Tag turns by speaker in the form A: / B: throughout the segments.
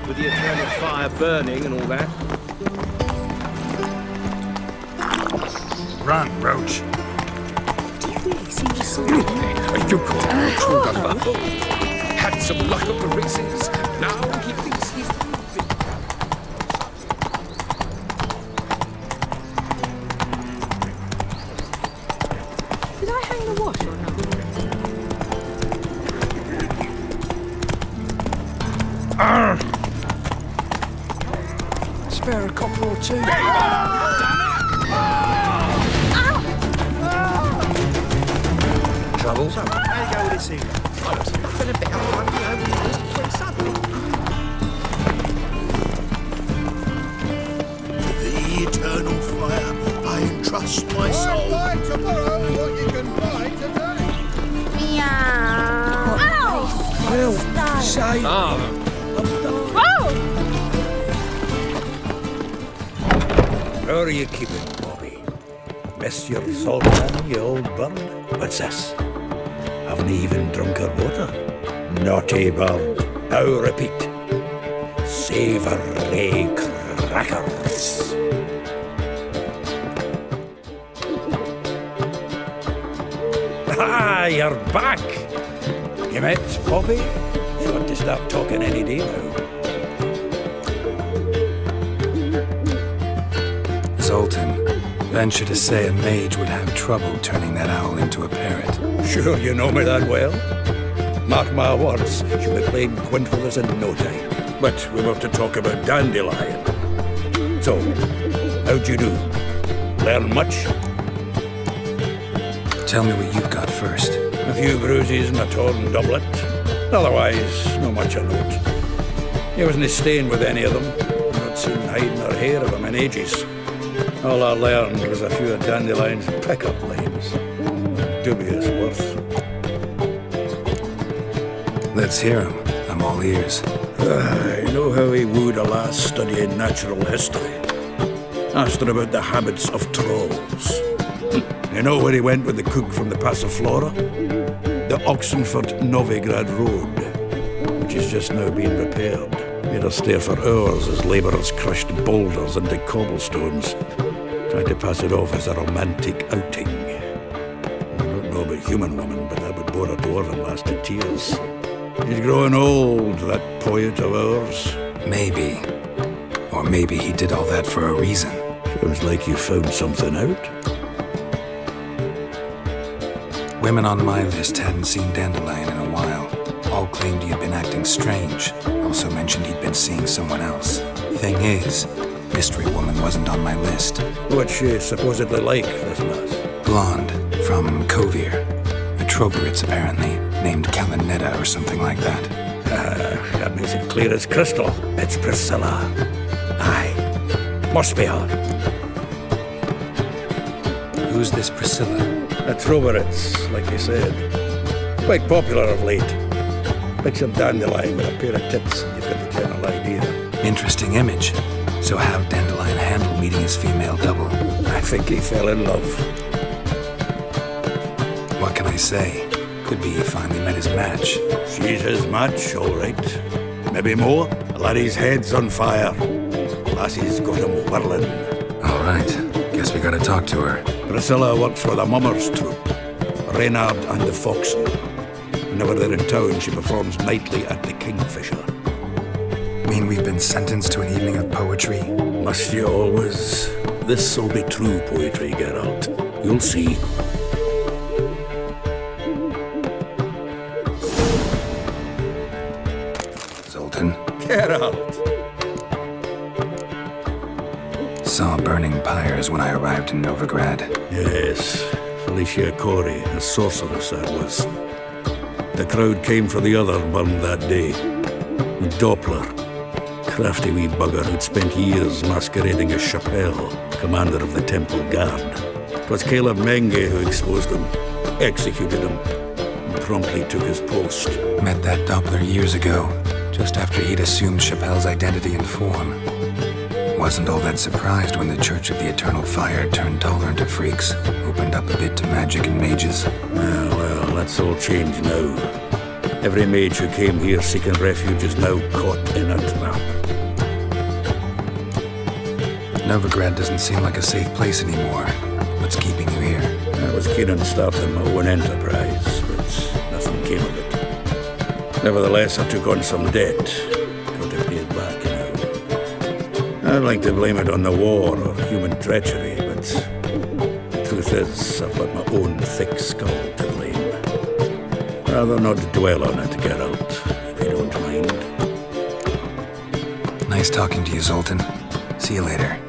A: with the eternal fire burning and all that.
B: Run, Roach.
C: Do you really seem to sort of...
A: You call him a true gunbuck. Had some luck at the races. Now he thinks he's the movie.
C: Did I hang the wash or not?
B: Spare a copper or two.
A: Trouble?
B: So, how you go with this evening?
A: I've been a bit unlucky over this place suddenly.
D: To the eternal fire, I entrust my soul.
E: Find tomorrow what you can find today.
C: Meow. Ow!
B: Well, say...
D: How are you keeping, Bobby? Miss your Zoltan, you old bird? What's this? Haven't even drunk her water? Naughty bird. Now repeat. Savoury crackers. Ah, you're back. You met Bobby? You want to start talking any day now.
B: Zoltan, venture to say a mage would have trouble turning that owl into a parrot.
D: Sure you know me that well. Mark my words, she'll be playing quint with us in no time. But we want to talk about Dandelion. So, how'd you do? Learn much?
B: Tell me what you've got first.
D: A few bruises and a torn doublet. Otherwise, no much of note. He wasn't staying with any of them. Not seen hiding or hair of him in ages. All I learned was a few of Dandelion's pick-up lines. Dubious worth.
B: Let's hear him. I'm all ears.
D: I know how he wooed a lass studying natural history. Asked her about the habits of trolls. You know where he went with the cook from the Passiflora? The Oxenford Novigrad Road, which is just now being repaired. Made her stare for hours as labourers crushed boulders into cobblestones. Tried to pass it off as a romantic outing. I don't know about human woman, but that would bore a dwarven lass to tears. He's growing old, that poet of ours.
B: Maybe. Or maybe he did all that for a reason.
D: Sounds like you found something out.
B: Women on my list hadn't seen Dandelion in a while. All claimed he had been acting strange. Also mentioned he'd been seeing someone else. Thing is, Mystery Woman wasn't on my list.
D: What's she supposedly like, this lass?
B: Blonde, from Kovir. A Troberitz, apparently, named Kalinetta or something like that.
D: That makes it clear as crystal. It's Priscilla. Aye. Must be her.
B: Who's this Priscilla?
D: A Troberitz, like you said. Quite popular of late. Picture Dandelion with a pair of tits, you get the general idea.
B: Interesting image. So how'd Dandelion handle meeting his female double?
D: I think he fell in love.
B: What can I say? Could be he finally met his match.
D: She's his match, all right. Maybe more. The laddie's head's on fire. Lassie's got him whirling.
B: All right. Guess we gotta talk to her.
D: Priscilla works for the Mummers troupe. Reynard and the Foxen. Whenever they're in town, she performs nightly at the Kingfisher.
B: Mean we've been sentenced to an evening of poetry?
D: Must you always? This'll be true poetry, Geralt. You'll see.
B: Zoltan.
D: Geralt!
B: Saw burning pyres when I arrived in Novigrad.
D: Yes, Felicia Corey, a sorceress that was. The crowd came for the other burned that day. Doppler, crafty wee bugger who'd spent years masquerading as Chappelle, commander of the Temple Guard. It was Caleb Menge who exposed him, executed him, and promptly took his post.
B: Met that Doppler years ago, just after he'd assumed Chappelle's identity and form. Wasn't all that surprised when the Church of the Eternal Fire turned tolerant of freaks, opened up a bit to magic and mages.
D: Well, that's all changed now. Every mage who came here seeking refuge is now caught in a trap.
B: Novigrad doesn't seem like a safe place anymore. What's keeping you here?
D: I was keen on starting my own enterprise, but nothing came of it. Nevertheless, I took on some debt. Got to pay it back now. I'd like to blame it on the war or human treachery, but the truth is, I've got my own thick skull to blame. Rather not dwell on it, Geralt, if you don't mind.
B: Nice talking to you, Zoltan. See you later.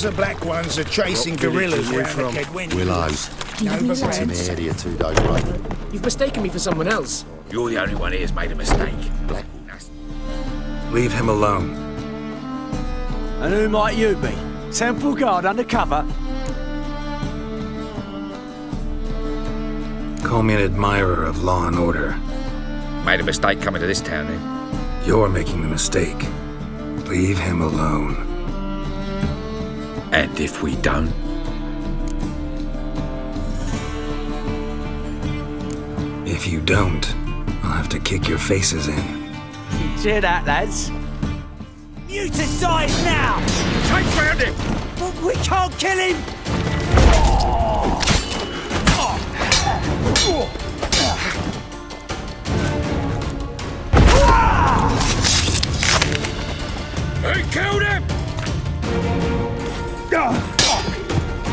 E: The black ones are chasing gorillas around the Kedwin.
F: Willows. It's an area too, though, right?
G: You've mistaken me for someone else.
A: You're the only one here who's made a mistake. Black.
B: Leave him alone.
H: And who might you be? Temple guard undercover?
B: Call me an admirer of law and order.
A: Made a mistake coming to this town, then.
B: You're making the mistake. Leave him alone.
A: And if we don't?
B: If you don't, I'll have to kick your faces in.
H: Cheer that, lads. Mutant dies now!
A: Take round him!
H: But we can't kill him!
A: He killed him!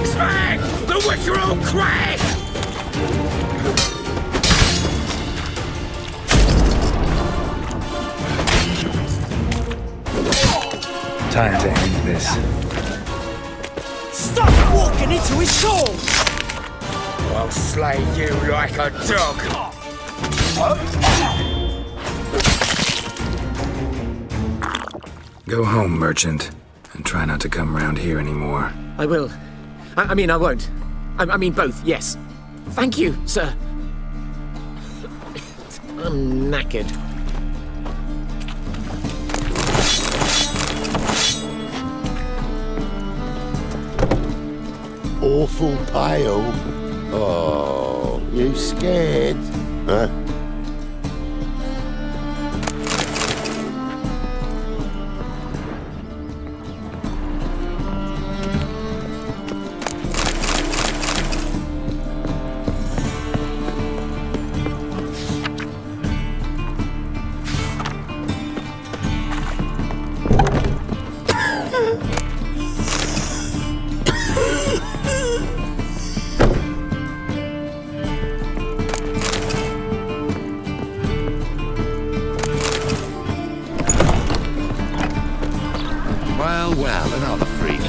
A: Smack! The Witcher will crash!
B: Time to end this.
H: Stop walking into his soul!
A: I'll slay you like a dog!
B: Go home, merchant, and try not to come round here anymore.
G: I will. I mean, I won't. I mean both, yes. Thank you, sir. I'm knackered.
F: awful pale. Oh, you scared? Huh?
A: Well, another freak.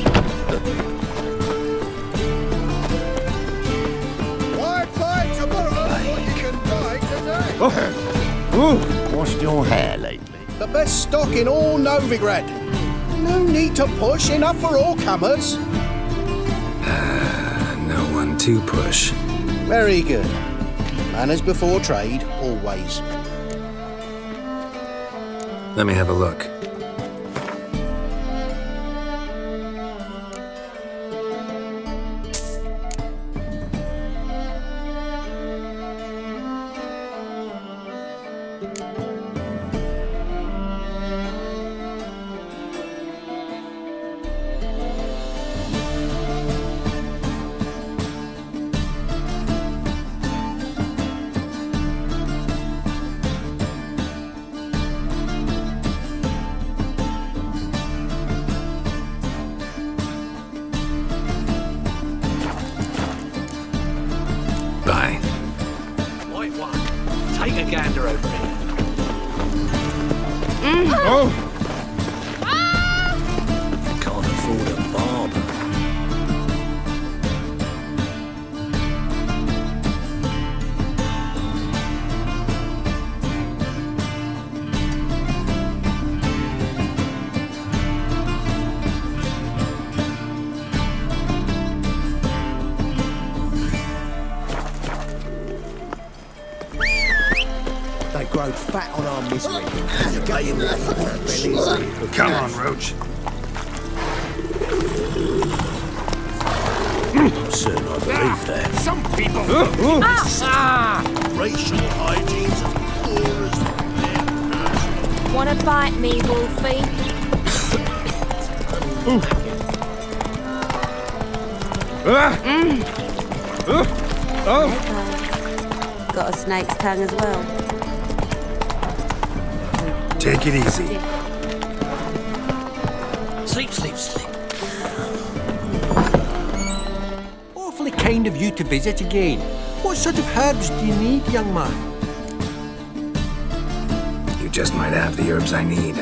E: Why buy tomorrow what you can buy today?
F: Washed your hair lately?
E: The best stock in all Novigrad. No need to push, enough for all comers.
B: No one to push.
E: Very good. Manners before trade, always.
B: Let me have a look. Bye.
H: Right one. Take a gander over here. Can't afford a barber.
E: They grow fat on our misery. Getting bellies.
B: Come on, Roach.
D: I'm certain I believe that.
A: Some people.
F: Racial hygiene's poor as dead.
C: Wanna bite me, Wolfie?
I: Got a snake's tongue as well.
B: Take it easy.
H: Sleep, sleep, sleep.
J: Awfully kind of you to visit again. What sort of herbs do you need, young man?
B: You just might have the herbs I need.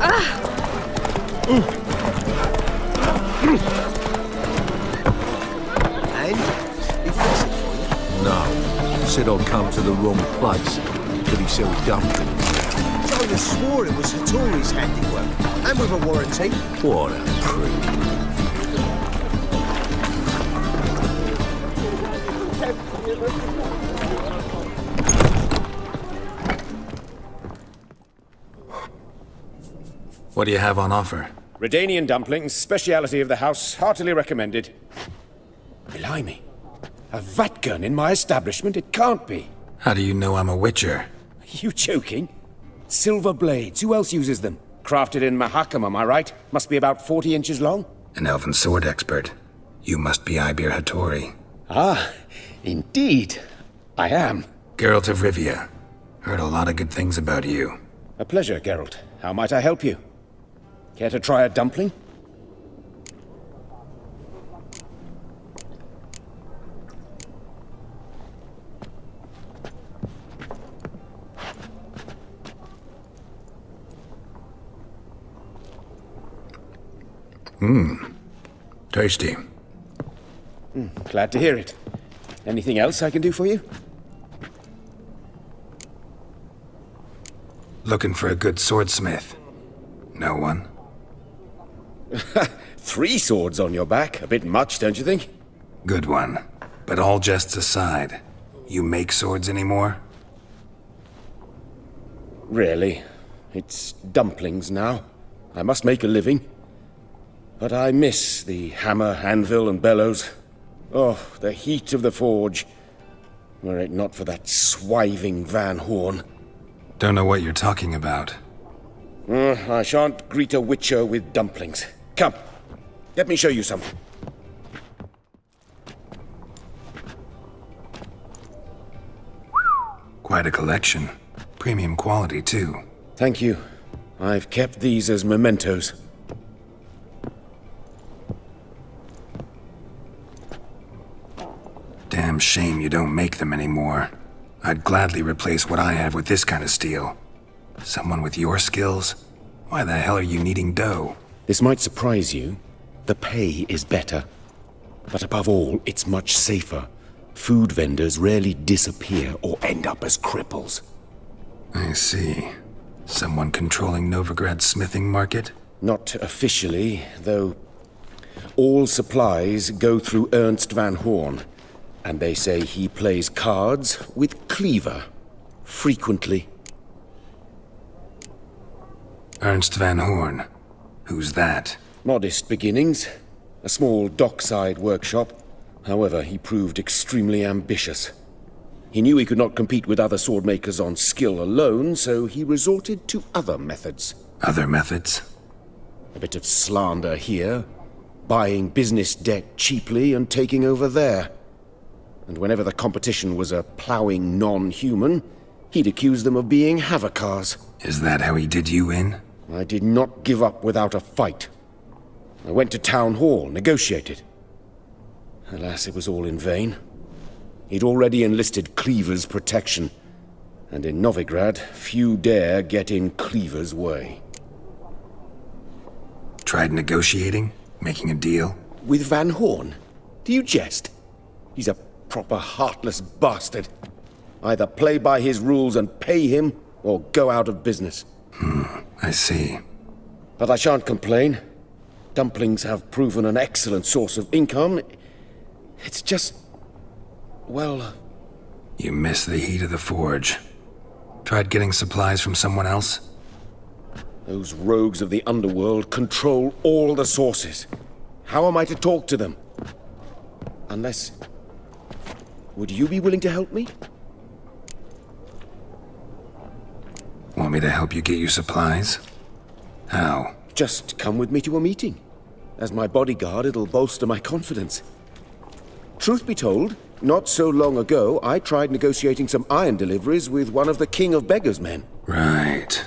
F: And? He fixed it for you?
A: No. Said I'd come to the wrong place. But he sells dumplings.
F: So you swore it was Hattori's handiwork. And with a warranty.
A: What a prick.
B: What do you have on offer?
K: Redanian dumplings, speciality of the house, heartily recommended. Blimey. A vat gun in my establishment? It can't be.
B: How do you know I'm a witcher?
K: Are you joking? Silver blades, who else uses them? Crafted in Mahakam, am I right? Must be about 40 inches long?
B: An elven sword expert. You must be Ibir Hattori.
K: Ah, indeed. I am.
B: Geralt of Rivia. Heard a lot of good things about you.
K: A pleasure, Geralt. How might I help you? Care to try a dumpling?
B: Tasty.
K: Glad to hear it. Anything else I can do for you?
B: Looking for a good swordsmith. No one?
K: 3 swords on your back. A bit much, don't you think?
B: Good one. But all jests aside, you make swords anymore?
K: Really. It's dumplings now. I must make a living. But I miss the hammer, anvil, and bellows. Oh, the heat of the forge. Were it not for that swiving Van Hoorn.
B: Don't know what you're talking about.
K: I shan't greet a witcher with dumplings. Come, let me show you something.
B: Quite a collection. Premium quality, too.
K: Thank you. I've kept these as mementos.
B: Damn shame you don't make them anymore. I'd gladly replace what I have with this kind of steel. Someone with your skills? Why the hell are you needing dough?
K: This might surprise you. The pay is better. But above all, it's much safer. Food vendors rarely disappear or end up as cripples.
B: I see. Someone controlling Novigrad's smithing market?
K: Not officially, though all supplies go through Ernst Van Hoorn. And they say he plays cards with Cleaver. Frequently.
B: Ernst Van Hoorn. Who's that?
K: Modest beginnings. A small dockside workshop. However, he proved extremely ambitious. He knew he could not compete with other swordmakers on skill alone, so he resorted to other methods.
B: Other methods?
K: A bit of slander here. Buying business debt cheaply and taking over there. And whenever the competition was a ploughing non-human, he'd accuse them of being Havocars.
B: Is that how he did you in?
K: I did not give up without a fight. I went to town hall, negotiated. Alas, it was all in vain. He'd already enlisted Cleaver's protection, and in Novigrad, few dare get in Cleaver's way.
B: Tried negotiating? Making a deal?
K: With Van Hoorn? Do you jest? He's a proper heartless bastard. Either play by his rules and pay him, or go out of business.
B: I see.
K: But I shan't complain. Dumplings have proven an excellent source of income. It's just... well...
B: You miss the heat of the forge. Tried getting supplies from someone else?
K: Those rogues of the underworld control all the sources. How am I to talk to them? Unless... would you be willing to help me?
B: Want me to help you get you supplies? How?
K: Just come with me to a meeting. As my bodyguard, it'll bolster my confidence. Truth be told, not so long ago, I tried negotiating some iron deliveries with one of the King of Beggars' men.
B: Right.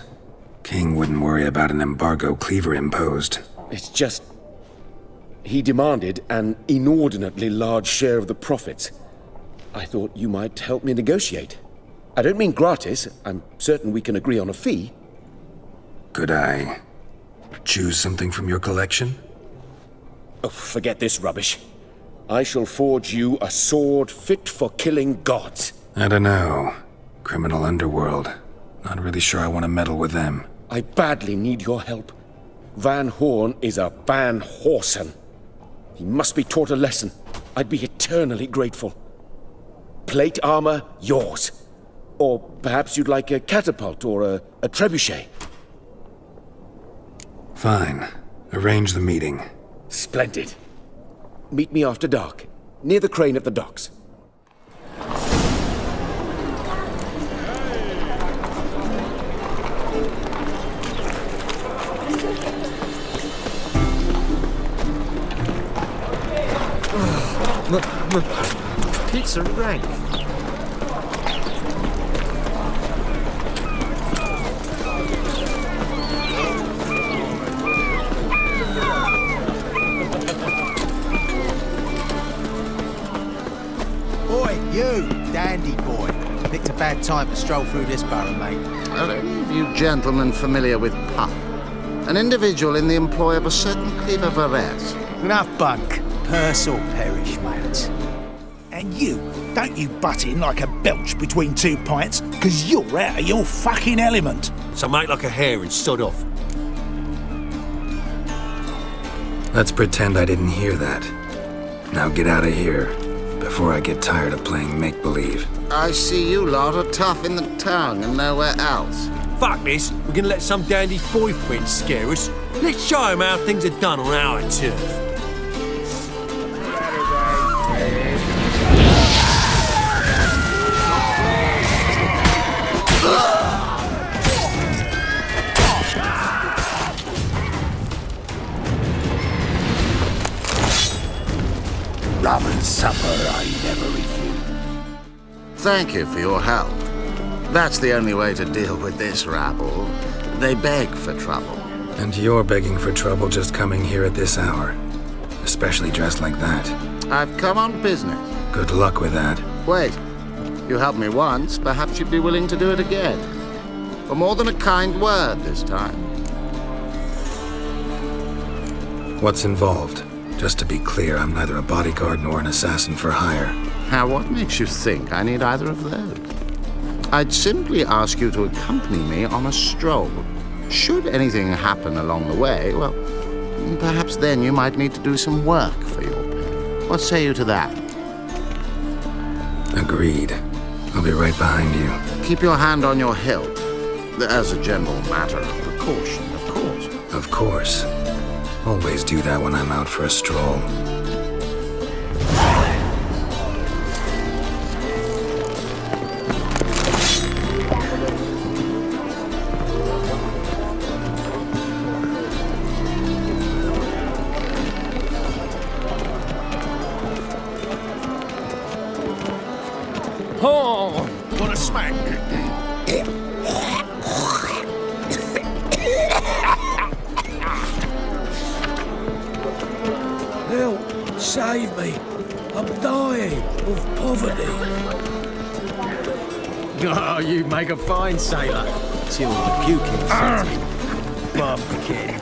B: King wouldn't worry about an embargo Cleaver imposed.
K: It's just... he demanded an inordinately large share of the profits. I thought you might help me negotiate. I don't mean gratis. I'm certain we can agree on a fee.
B: Could I Choose something from your collection?
K: Oh, forget this rubbish. I shall forge you a sword fit for killing gods.
B: I don't know. Criminal underworld. Not really sure I want to meddle with them.
K: I badly need your help. Van Hoorn is a Van Horsen. He must be taught a lesson. I'd be eternally grateful. Plate armor, yours. Or perhaps you'd like a catapult or a trebuchet.
B: Fine. Arrange the meeting.
K: Splendid. Meet me after dark, near the crane at the docks.
G: Pizza rank.
F: Oi, you, dandy boy. Picked a bad time to stroll through this borough, mate.
L: Are any of you gentlemen familiar with Puff? An individual in the employ of a certain Cleaver Varese.
E: Enough bunk. Purse or perish, mate. And you, don't you butt in like a belch between 2 pints, because you're out of your fucking element.
H: So make like a hare and sod off.
B: Let's pretend I didn't hear that. Now get out of here, before I get tired of playing make-believe.
L: I see you lot are tough in the tongue and nowhere else.
H: Fuck this. We're gonna let some dandy's boyfriend scare us. Let's show him how things are done on our turf.
D: Rum and supper I never refuse.
L: Thank you for your help. That's the only way to deal with this rabble. They beg for trouble.
B: And you're begging for trouble just coming here at this hour. Especially dressed like that.
L: I've come on business.
B: Good luck with that.
L: Wait. You helped me once, perhaps you'd be willing to do it again. For more than a kind word this time.
B: What's involved? Just to be clear, I'm neither a bodyguard nor an assassin for hire.
L: Now, what makes you think I need either of those? I'd simply ask you to accompany me on a stroll. Should anything happen along the way, well, perhaps then you might need to do some work for your pay. What say you to that?
B: Agreed. I'll be right behind you.
L: Keep your hand on your hilt. As a general matter of precaution, of course.
B: Of course. Always do that when I'm out for a stroll.
E: Oh, what a smack.
D: Help! Save me! I'm dying of poverty.
G: Oh, you make a fine sailor. Till the puking sets in.
E: Barbecue.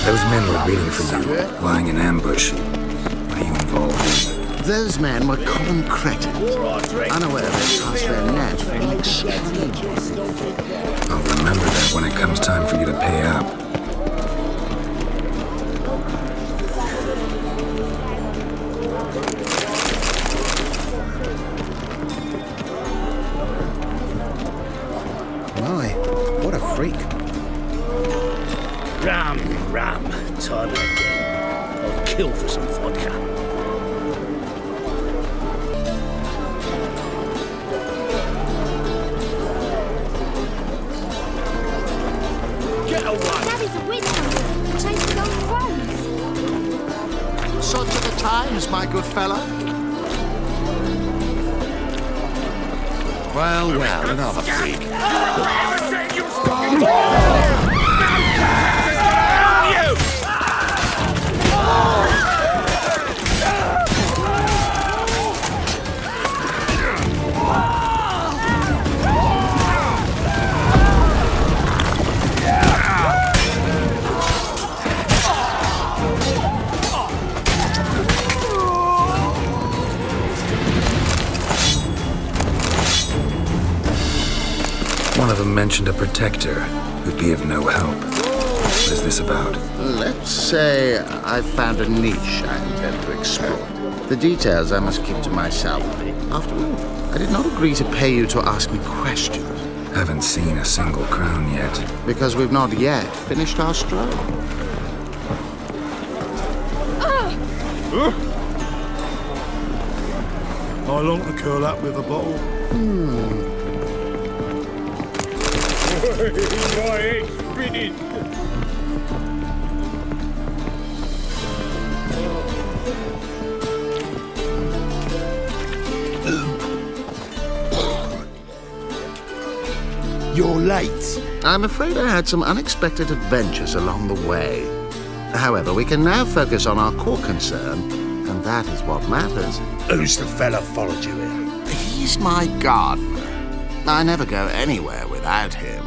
B: Those men were waiting for you, lying in ambush. What are you involved in?
L: Those men were common cretins, unaware they cast their net for an exchange.
B: I'll remember that when it comes time for you to pay up.
E: My, what a freak.
D: Rum, time and again. I'll kill for some vodka. Get
L: times, my good fellow. Well, well, another freak.
B: One of them mentioned a protector who'd be of no help. What is this about?
L: Let's say I've found a niche I intend to explore. The details I must keep to myself. After all, I did not agree to pay you to ask me questions.
B: Haven't seen a single crown yet.
L: Because we've not yet finished our stroll.
D: I long to curl up with a bottle.
A: My head's spinning.
E: You're late.
L: I'm afraid I had some unexpected adventures along the way. However, we can now focus on our core concern, and that is what matters.
E: Who's the fella followed you here?
L: He's my gardener. I never go anywhere without him.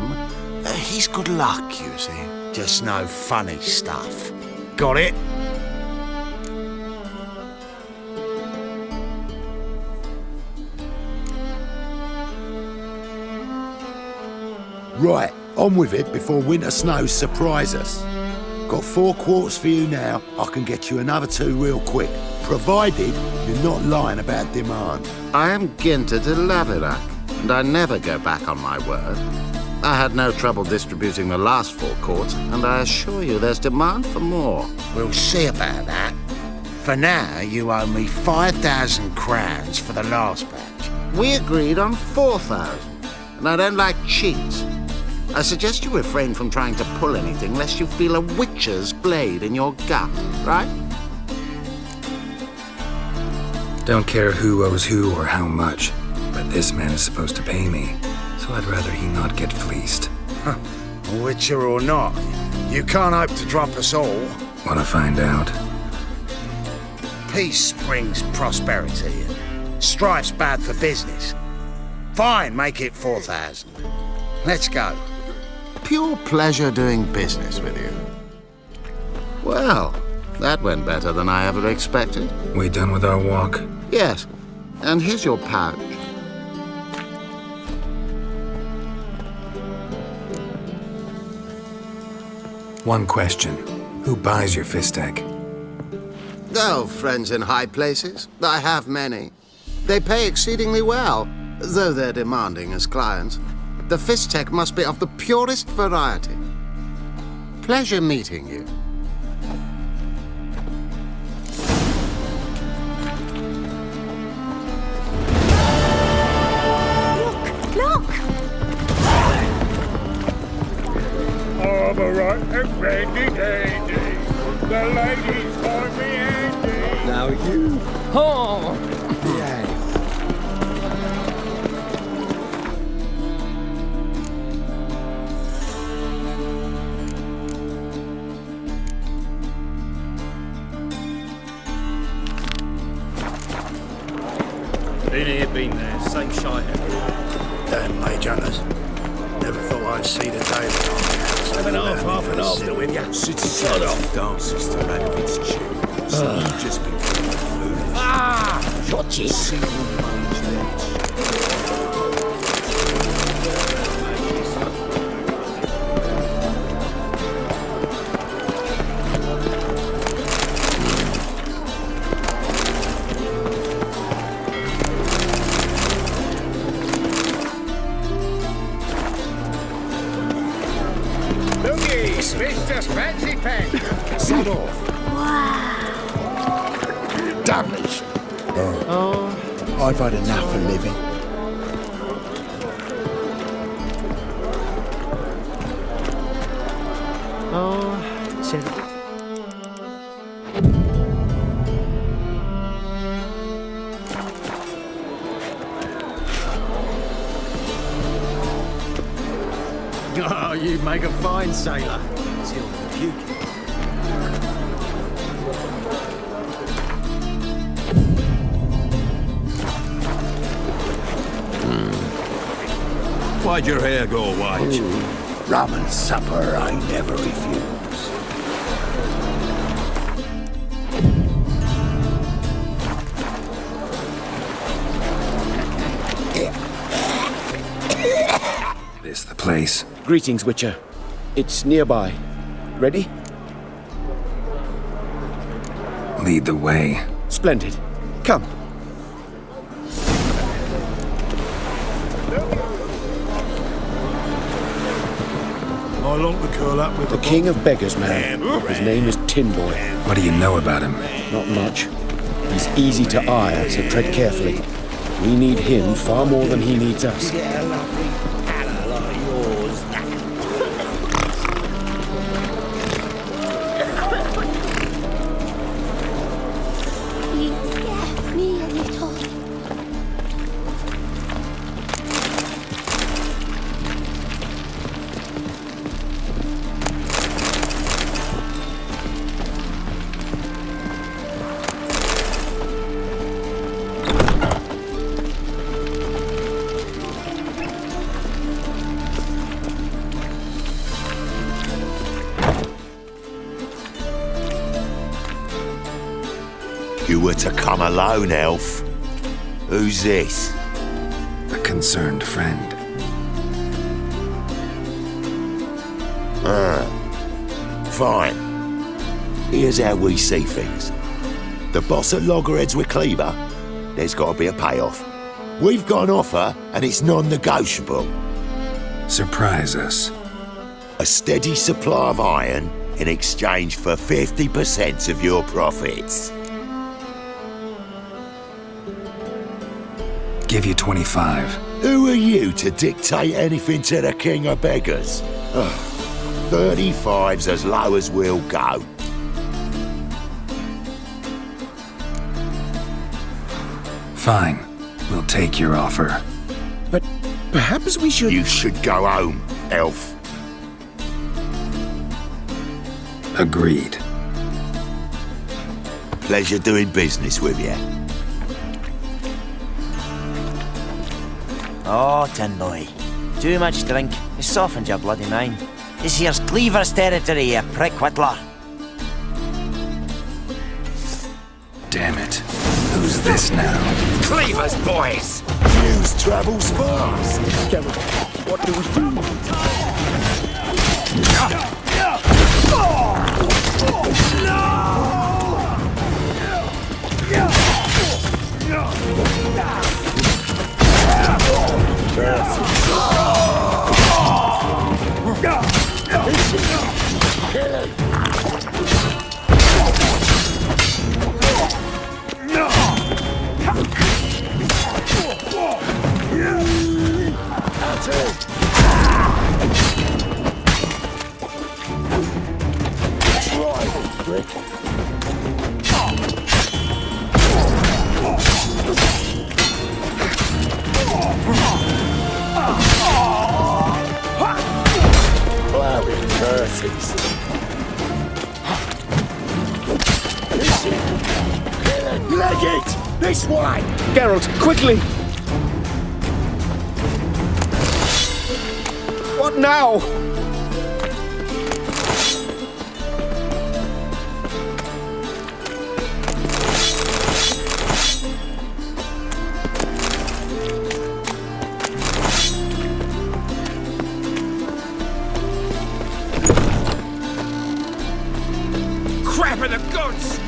L: He's good luck, you see.
E: Just no funny stuff. Got it? Right, on with it before winter snows surprise us. Got 4 quarts for you now. I can get you another 2 real quick, provided you're not lying about demand.
L: I am Ginter de Laverack, and I never go back on my word. I had no trouble distributing the last 4 quarts, and I assure you there's demand for more.
E: We'll see about that. For now, you owe me 5,000 crowns for the last batch.
L: We agreed on 4,000, and I don't like cheats. I suggest you refrain from trying to pull anything lest you feel a witch's blade in your gut, right?
B: Don't care who owes who or how much, but this man is supposed to pay me, so I'd rather he not get fleeced.
E: Witcher or not, you can't hope to drop us all.
B: Wanna find out?
E: Peace brings prosperity, and strife's bad for business. Fine, make it 4,000. Let's go.
L: Pure pleasure doing business with you. Well, that went better than I ever expected.
B: We done with our walk?
L: Yes, and here's your pouch.
B: One question. Who buys your fist egg?
L: Oh, friends in high places. I have many. They pay exceedingly well, though they're demanding as clients. The fist tech must be of the purest variety. Pleasure meeting you.
C: Look!
A: I'm a right and randy dandy. The ladies find me handy.
G: Now you. Oh!
A: Yes.
G: Been here, been there. Same shite everywhere.
D: Damn mage hunters. Never thought I'd see the day when
G: Half and half, still with you.
A: City shut off dances to Radovid's tune. So you've just been foolish.
G: Ah! Watch it.
A: Single mage lips.
E: Mr. Fancy Pants.
A: Set off.
E: Damnation.
F: I've had enough of living.
G: Oh, you make a fine sailor. Till the puking.
D: Why'd your hair go white?
E: Rum and supper I never refuse.
B: This the place?
K: Greetings, Witcher. It's nearby. Ready?
B: Lead the way.
K: Splendid. Come.
D: I long to curl up with
K: The king of beggars, man. His name is Tin Boy.
B: What do you know about him?
K: Not much. He's easy to ire, so tread carefully. We need him far more than he needs us.
C: You scared me a little.
M: You were to come alone, elf. Who's this?
B: A concerned friend.
M: Fine. Here's how we see things. The boss at Loggerheads with Cleaver, there's got to be a payoff. We've got an offer, and it's non-negotiable.
B: Surprise us.
M: A steady supply of iron in exchange for 50% of your profits.
B: Give you 25.
M: Who are you to dictate anything to the king of beggars? 35's as low as we'll go.
B: Fine. We'll take your offer.
K: But perhaps we should...
M: You should go home, elf.
B: Agreed.
M: Pleasure doing business with you.
N: Oh, Tin Boy. Too much drink. It softens your bloody mind. This here's Cleaver's territory, you prick whittler.
B: Damn it. Who's this now?
M: Cleaver's boys! News travels fast!
E: Geralt, what do we do?
M: Leg it! This way!
K: Geralt, quickly! What now?
A: Crap in the guts!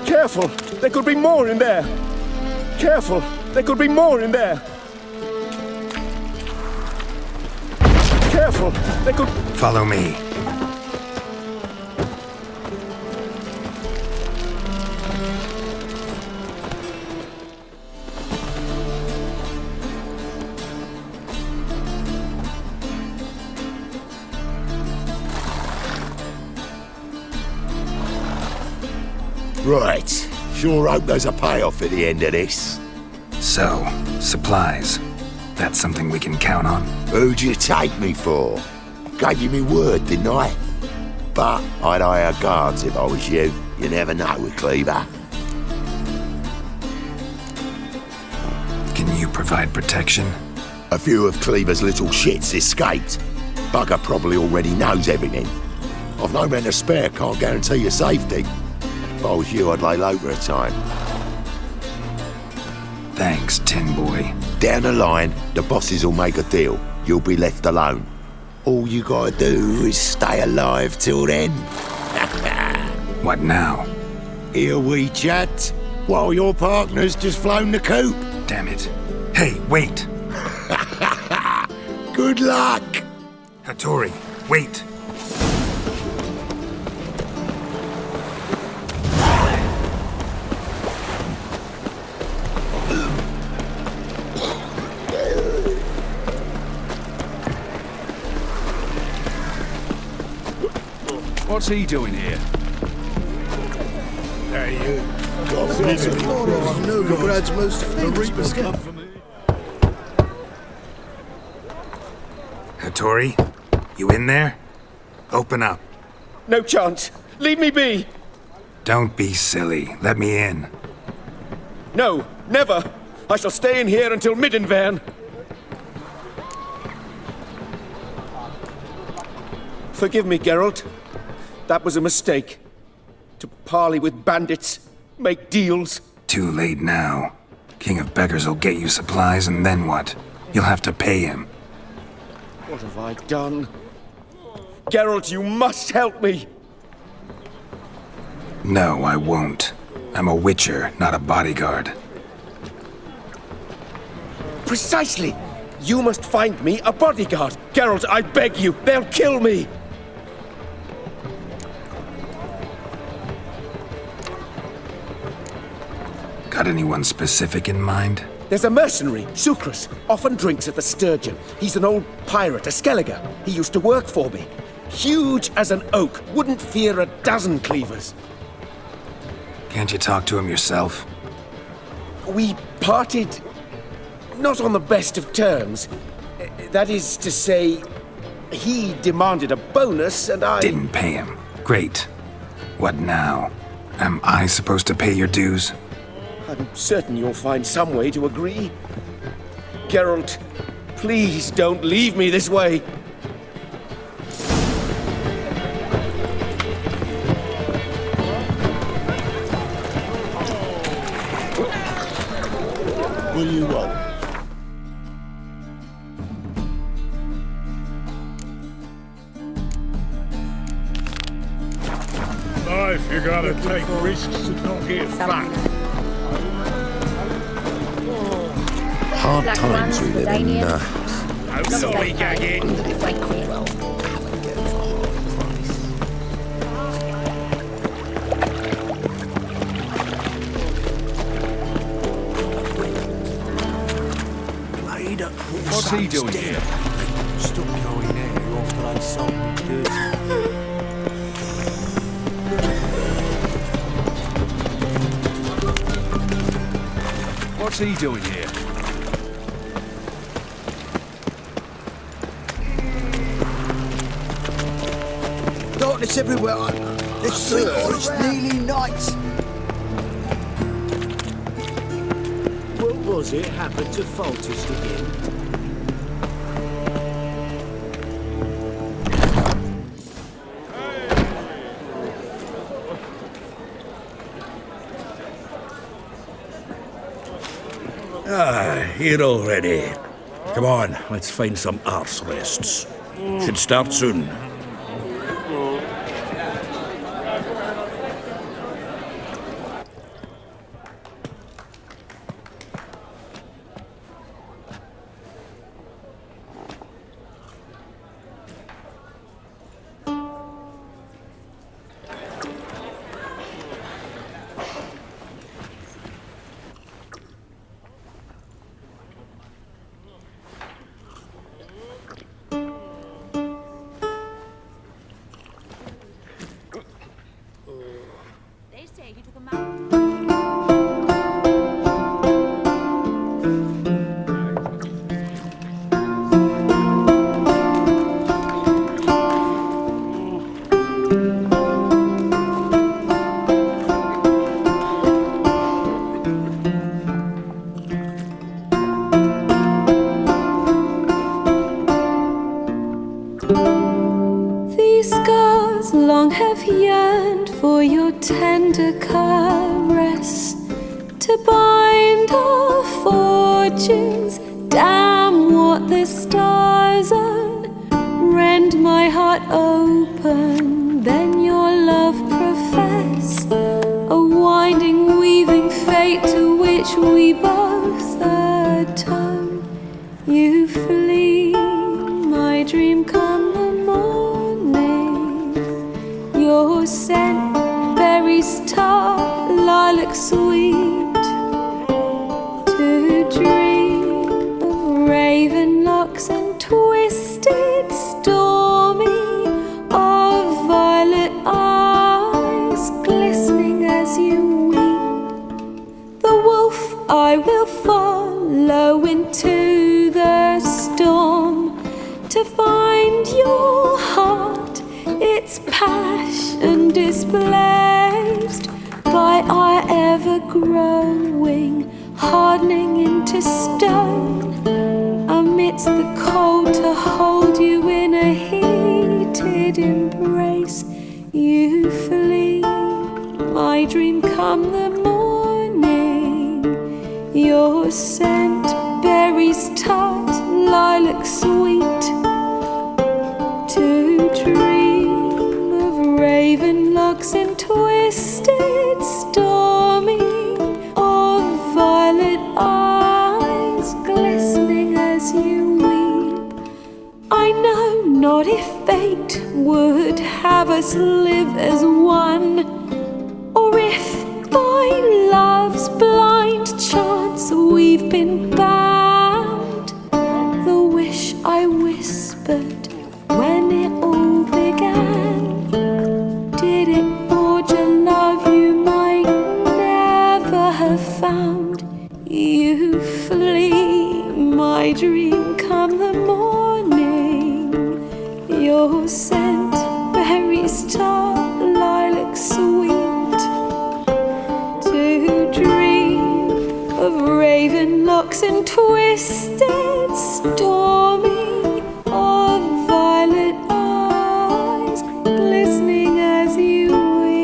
K: Careful! There could be more in there! Careful! There could be more in there! Careful! There could...
B: Follow me.
M: Right. Sure hope there's a payoff at the end of this.
B: So, supplies. That's something we can count on?
M: Who'd you take me for? Gave you me word, didn't I? But I'd hire guards if I was you. You never know with Cleaver.
B: Can you provide protection?
M: A few of Cleaver's little shits escaped. Bugger probably already knows everything. I've no men to spare, can't guarantee your safety. If I was you, I'd lay low for a time.
B: Thanks, Tin Boy.
M: Down the line, the bosses will make a deal. You'll be left alone. All you gotta do is stay alive till then.
B: What now?
M: Here we chat, while your partner's just flown the coop.
B: Damn it. Hey, wait!
M: Good luck!
B: Hattori, wait!
A: What's he doing here?
F: There you go. Novigrad's most famous.
B: Hattori, you in there? Open up.
K: No chance. Leave me be.
B: Don't be silly. Let me in.
K: No, never. I shall stay in here until Middenvern. Forgive me, Geralt. That was a mistake. To parley with bandits, make deals.
B: Too late now. King of Beggars will get you supplies, and then what? You'll have to pay him.
K: What have I done? Geralt, you must help me!
B: No, I won't. I'm a witcher, not a bodyguard.
K: Precisely! You must find me a bodyguard. Geralt, I beg you, they'll kill me!
B: Got anyone specific in mind?
K: There's a mercenary, Sucrus, often drinks at the Sturgeon. He's an old pirate, a Skelliger. He used to work for me. Huge as an oak, wouldn't fear a dozen cleavers.
B: Can't you talk to him yourself?
K: We parted not on the best of terms. That is to say, he demanded a bonus and I...
B: Didn't pay him. Great. What now? Am I supposed to pay your dues?
K: I'm certain you'll find some way to agree. Geralt, please don't leave me this way.
M: What do you want?
D: Life, you gotta take risks and not get fat.
M: Hard times with it in,
D: Sorry, gagging.
M: if they could, well, have a go for half price.
A: What's he doing here?
G: Stop going there after I sold me goods.
A: What's he doing here?
F: Darkness everywhere. The street is nearly night.
G: What was it happened to Faltist again?
D: Here already. Come on, let's find some arse rests. Should start soon.
O: These scars long have yearned for your tender caress, to bind our fortunes. Damn what the stars own. Rend my heart open, then your love profess. A winding, weaving fate to which we both atone. You flee, my dream come the morning. Your scent, berries tart, lilac sweet. To dream of raven locks and twisted, stormy, of violet eyes glistening as you weep. The wolf I will follow into the storm, to find your heart, its passion displaced by our ever-growing, hardening into stone. Amidst the cold, to hold you in a heated embrace. You flee, my dream come the morning. Your scent, berries tart, lilac sweet. To dream of raven locks and twisted, stormy, of violet eyes glistening as you weep. I know not if fate would have us live as one, or if by love's blind chance we've been bound. The wish I whispered when it all began, did it forge a love you might never have found? You flee, my dream come the morning. Your scent, berries tart, lilac sweet. To dream of raven locks and twisted, stormy, of violet eyes glistening as you weep.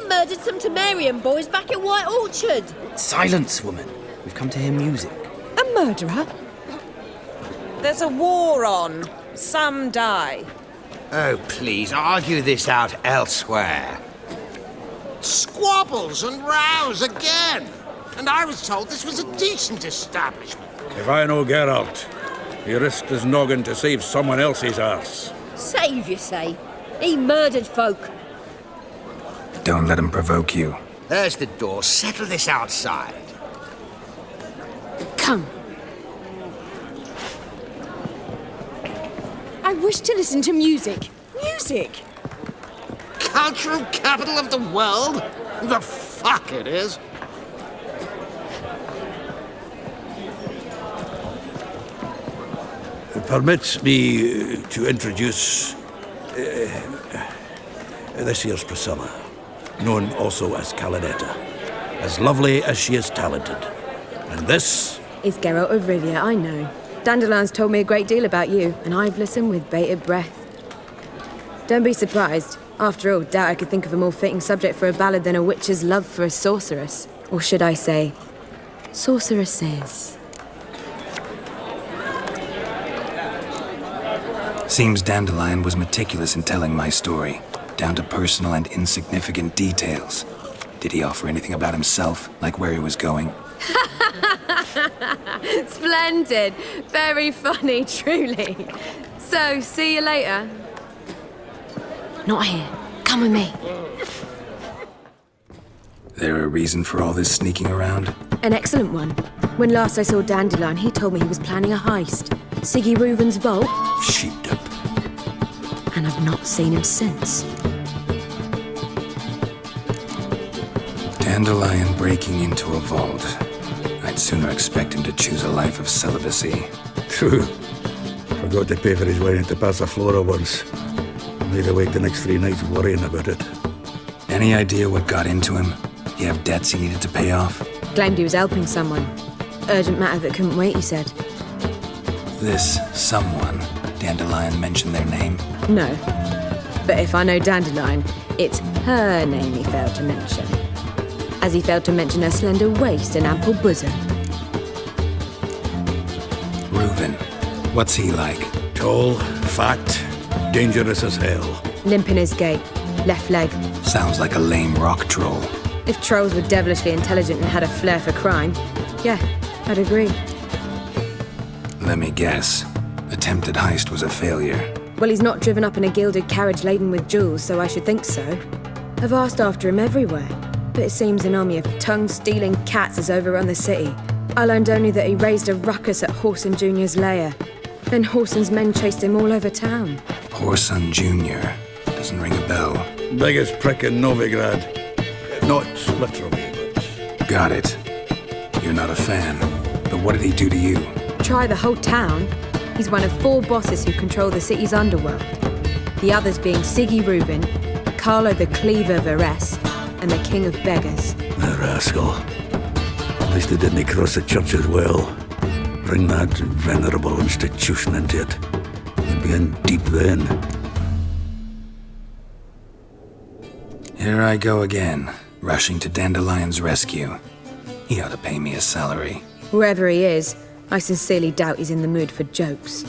P: Murdered some Temerian boys back at White Orchard.
Q: Silence, woman. We've come to hear music.
R: A murderer? There's a war on. Some die.
F: Oh, please, argue this out elsewhere.
H: Squabbles and rows again. And I was told this was a decent establishment.
D: If I know Geralt, he risked his noggin to save someone else's arse.
P: Save, you say? He murdered folk.
B: Don't let him provoke you.
F: There's the door. Settle this outside.
R: Come. I wish to listen to music. Music!
H: Cultural capital of the world? The fuck it is.
D: Permit me to introduce this here's Priscilla, known also as Calinetta, as lovely as she is talented. And this
S: is Geralt of Rivia, I know. Dandelion's told me a great deal about you, and I've listened with bated breath. Don't be surprised. After all, doubt I could think of a more fitting subject for a ballad than a witch's love for a sorceress. Or should I say, sorceresses.
B: Seems Dandelion was meticulous in telling my story, down to personal and insignificant details. Did he offer anything about himself, like where he was going?
S: Splendid. Very funny, truly. So, see you later. Not here. Come with me.
B: There a reason for all this sneaking around?
S: An excellent one. When last I saw Dandelion, he told me he was planning a heist. Siggy Reuven's vault.
D: Sheepdip.
S: And I've not seen him since.
B: Dandelion breaking into a vault. I'd sooner expect him to choose a life of celibacy.
D: True. Forgot to pay for his wine at the Passaflora once. Laid awake the next 3 nights worrying about it.
B: Any idea what got into him? He have debts he needed to pay off?
S: Claimed he was helping someone. Urgent matter that couldn't wait, he said.
B: This someone, Dandelion mentioned their name?
S: No. But if I know Dandelion, it's her name he failed to mention. As he failed to mention her slender waist and ample bosom.
B: Reuven. What's he like?
D: Tall, fat, dangerous as hell.
S: Limp in his gait. Left leg.
B: Sounds like a lame rock troll.
S: If trolls were devilishly intelligent and had a flair for crime, yeah, I'd agree.
B: Let me guess. Attempted heist was a failure.
S: Well, he's not driven up in a gilded carriage laden with jewels, so I should think so. I've asked after him everywhere, but it seems an army of tongue-stealing cats has overrun the city. I learned only that he raised a ruckus at Horson Jr.'s lair. Then Horson's men chased him all over town.
B: Horson Jr. Doesn't ring a bell.
D: Biggest prick in Novigrad. Not literally, but...
B: Got it. You're not a fan. But what did he do to you?
S: Try the whole town. He's one of 4 bosses who control the city's underworld. The others being Siggy Reuven, Carlo the Cleaver Varese, and the King of Beggars.
D: The rascal. At least he didn't cross the church as well. Bring that venerable institution into it. He'd be in deep then.
B: Here I go again, rushing to Dandelion's rescue. He ought to pay me a salary.
S: Wherever he is, I sincerely doubt he's in the mood for jokes.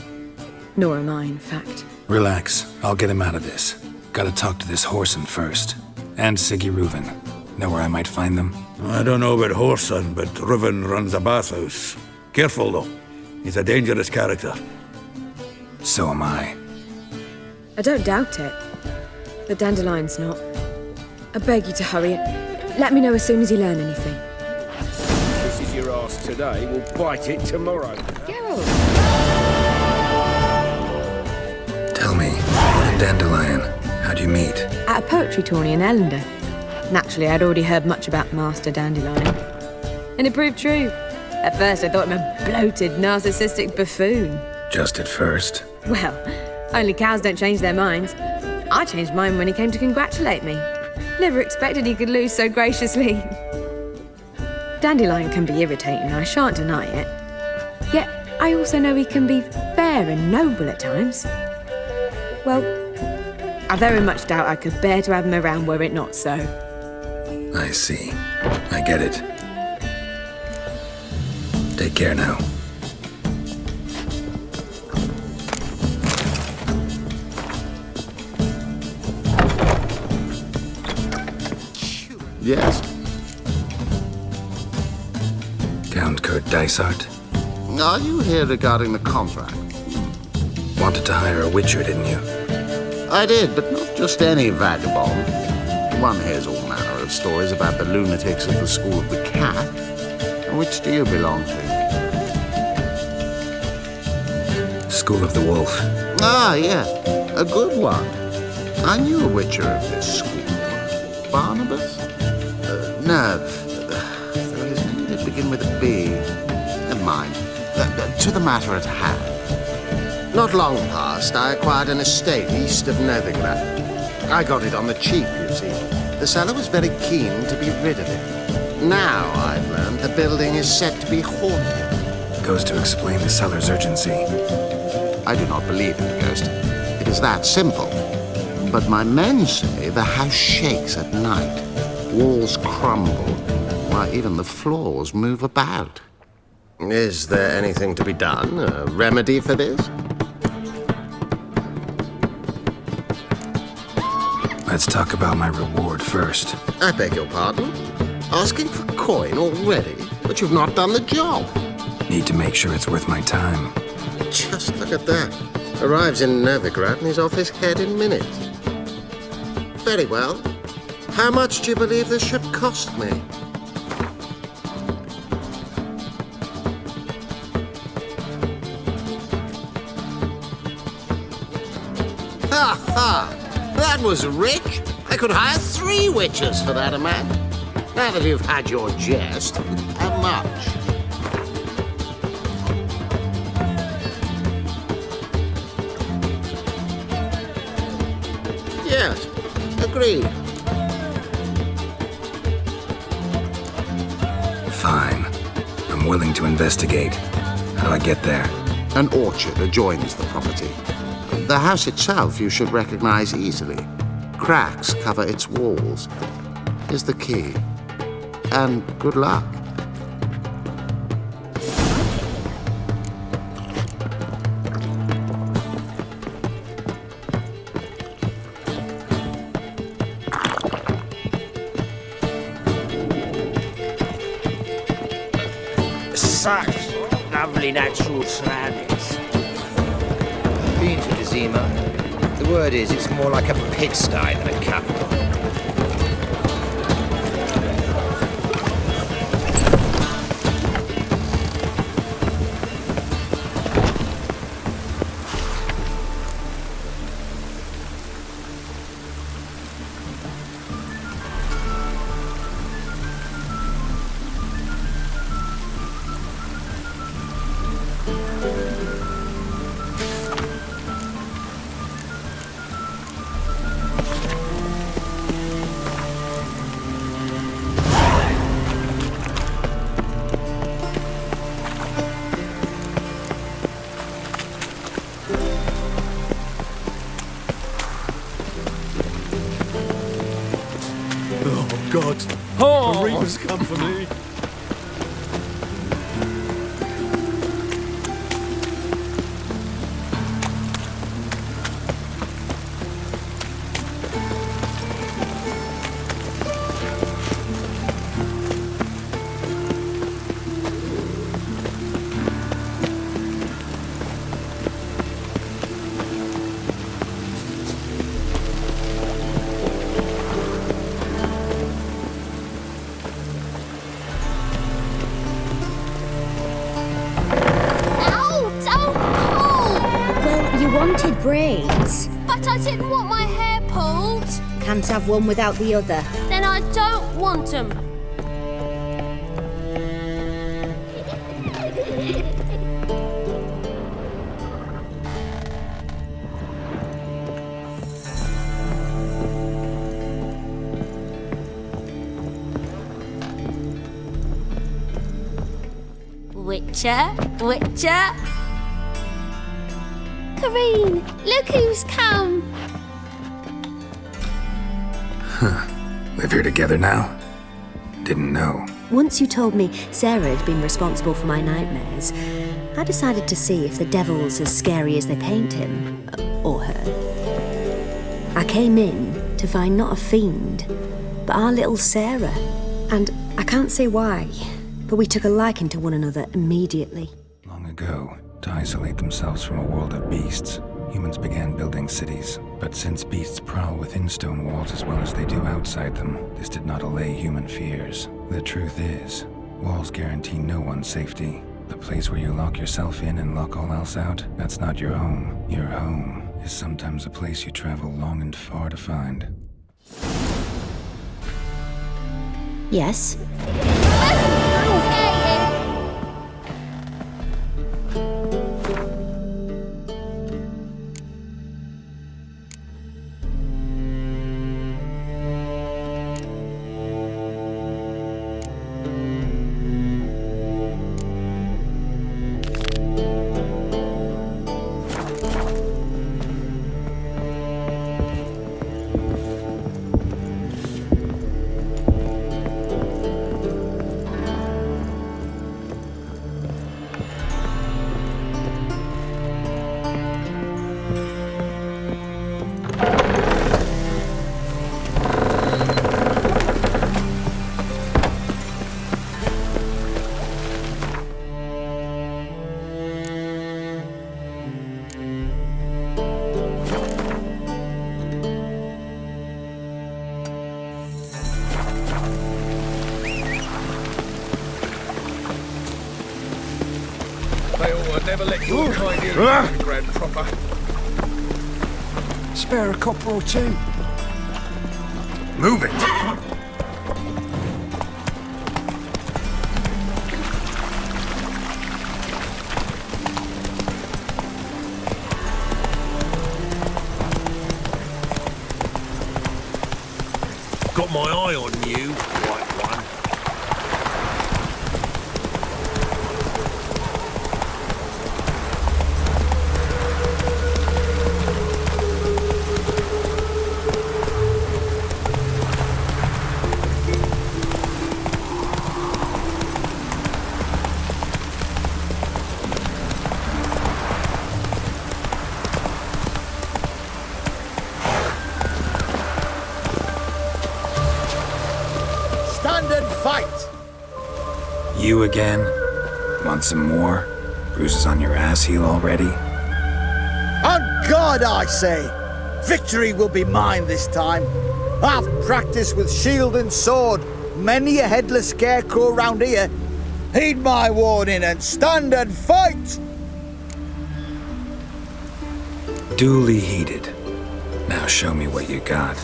S: Nor am I, in fact.
B: Relax, I'll get him out of this. Gotta talk to this Horson first. And Siggy Reuven. Know where I might find them?
D: I don't know about Horson, but Reuven runs a bathhouse. Careful, though. He's a dangerous character.
B: So am I.
S: I don't doubt it. But Dandelion's not. I beg you to hurry it. Let me know as soon as you learn anything.
A: This is your ass today, we'll bite it tomorrow.
S: Geralt!
B: Tell me, Dandelion, how'd you meet?
S: At a poetry tourney in Ellender. Naturally, I'd already heard much about Master Dandelion. And it proved true. At first, I thought him a bloated, narcissistic buffoon.
B: Just at first?
S: Well, only cows don't change their minds. I changed mine when he came to congratulate me. Never expected he could lose so graciously. Dandelion can be irritating, I shan't deny it. Yet, I also know he can be fair and noble at times. Well, I very much doubt I could bear to have him around were it not so.
B: I see. I get it. Take care now.
L: Yes?
B: Count Kurt Dysart.
L: Are you here regarding the contract?
B: Wanted to hire a witcher, didn't you?
L: I did, but not just any vagabond. One hears all manner of stories about the lunatics of the School of the Cat. Which do you belong to?
B: School of the Wolf.
L: Ah, yes. A good one. I knew a witcher of this school. Barnabas? No. Though his name did begin with a B. Never mind. To the matter at hand. Not long past, I acquired an estate east of Novigrad. I got it on the cheap, you see. The seller was very keen to be rid of it. Now, I've learned the building is said to be haunted.
B: Goes to explain the seller's urgency.
L: I do not believe in the ghost. It is that simple. But my men say the house shakes at night. Walls crumble. Why, even the floors move about.
F: Is there anything to be done? A remedy for this?
B: Let's talk about my reward first.
F: I beg your pardon? Asking for coin already? But you've not done the job.
B: Need to make sure it's worth my time.
F: Just look at that. Arrives in Novigrad and he's off his head in minutes. Very well. How much do you believe this should cost me? Ha ha! That was rich. I could hire 3 witches for that amount. Now that you've had your jest, how much? Yes, agreed.
B: Fine. I'm willing to investigate. How do I get there?
L: An orchard adjoins the property. The house itself you should recognize easily. Cracks cover its walls. Here's the key. And good luck.
E: Such lovely natural surroundings.
Q: Been to Vizima. The word is, it's more like a pigsty than a capital.
H: God. Oh. The Reaper's come for me.
C: Braids. But I didn't want my hair pulled.
S: Can't have one without the other.
C: Then I don't want them. Witcher. Kareen, look who's come!
B: Huh. Live here together now? Didn't know.
S: Once you told me Sarah had been responsible for my nightmares, I decided to see if the devil's as scary as they paint him. Or her. I came in to find not a fiend, but our little Sarah. And I can't say why, but we took a liking to one another immediately.
B: Long ago, to isolate themselves from a world of beasts, humans began building cities. But since beasts prowl within stone walls as well as they do outside them, this did not allay human fears. The truth is, walls guarantee no one's safety. The place where you lock yourself in and lock all else out, that's not your home. Your home is sometimes a place you travel long and far to find.
S: Yes?
A: I'd never let your kind in Novigrad proper.
J: Spare a copper or two.
B: Move it!
H: Got my eye on you, white one.
B: You again? Want some more? Bruises on your ass heel already?
E: On God, I say! Victory will be mine this time. I've practiced with shield and sword. Many a headless scarecrow round here. Heed my warning and stand and fight!
B: Duly heeded. Now show me what you got.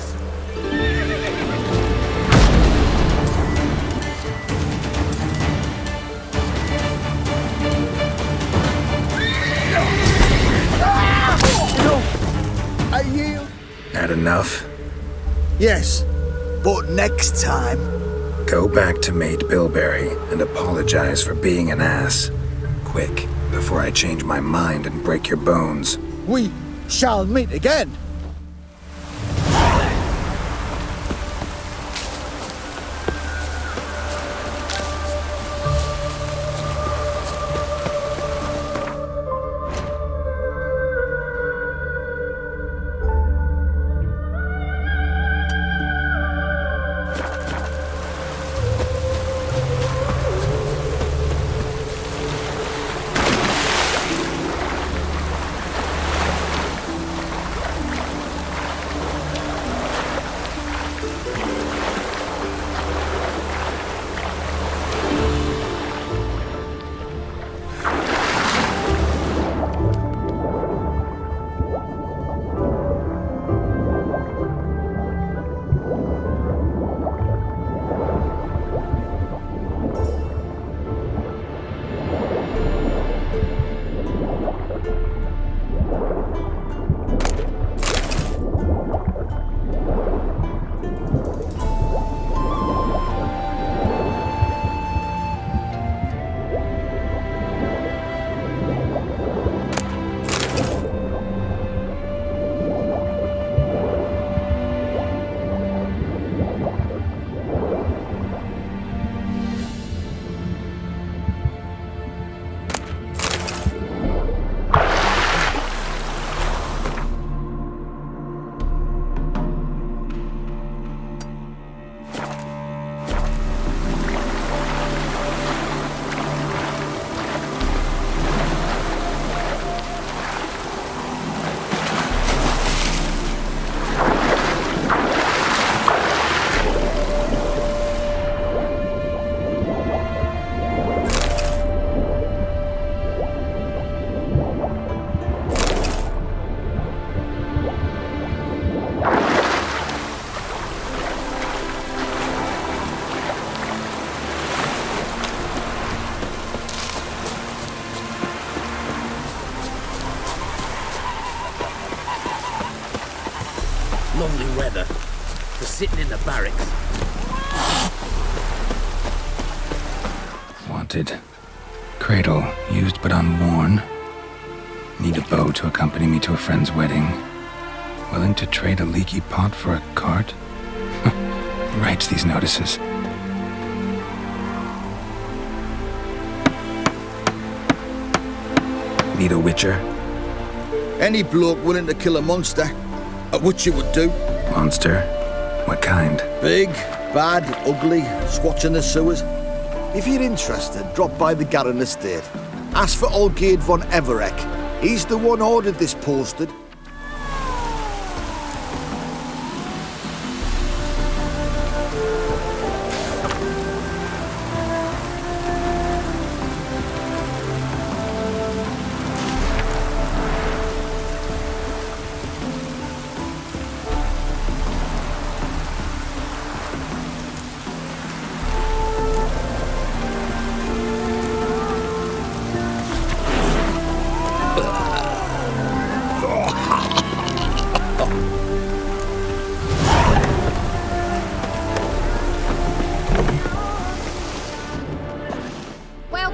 E: I yield.
B: Had enough?
E: Yes, but next time...
B: Go back to Mate Bilberry and apologize for being an ass. Quick, before I change my mind and break your bones.
E: We shall meet again.
Q: Lovely weather for sitting in the barracks.
B: Wanted. Cradle, used but unworn. Need a bow to accompany me to a friend's wedding. Willing to trade a leaky pot for a cart? Writes these notices. Need a witcher?
E: Any bloke willing to kill a monster, a witcher would do.
B: Monster? What kind?
E: Big, bad, ugly, squatching the sewers. If you're interested, drop by the Garren estate. Ask for Olgierd von Everek. He's the one ordered this posted.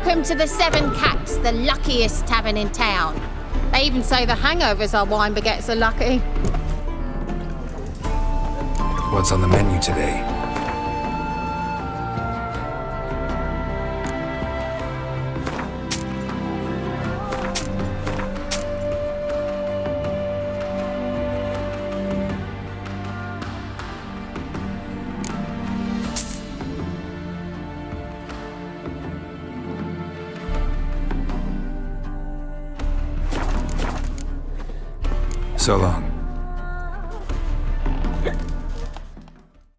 T: Welcome to the Seven Cats, the luckiest tavern in town. They even say the hangovers our wine baguettes are lucky.
B: What's on the menu today? So long.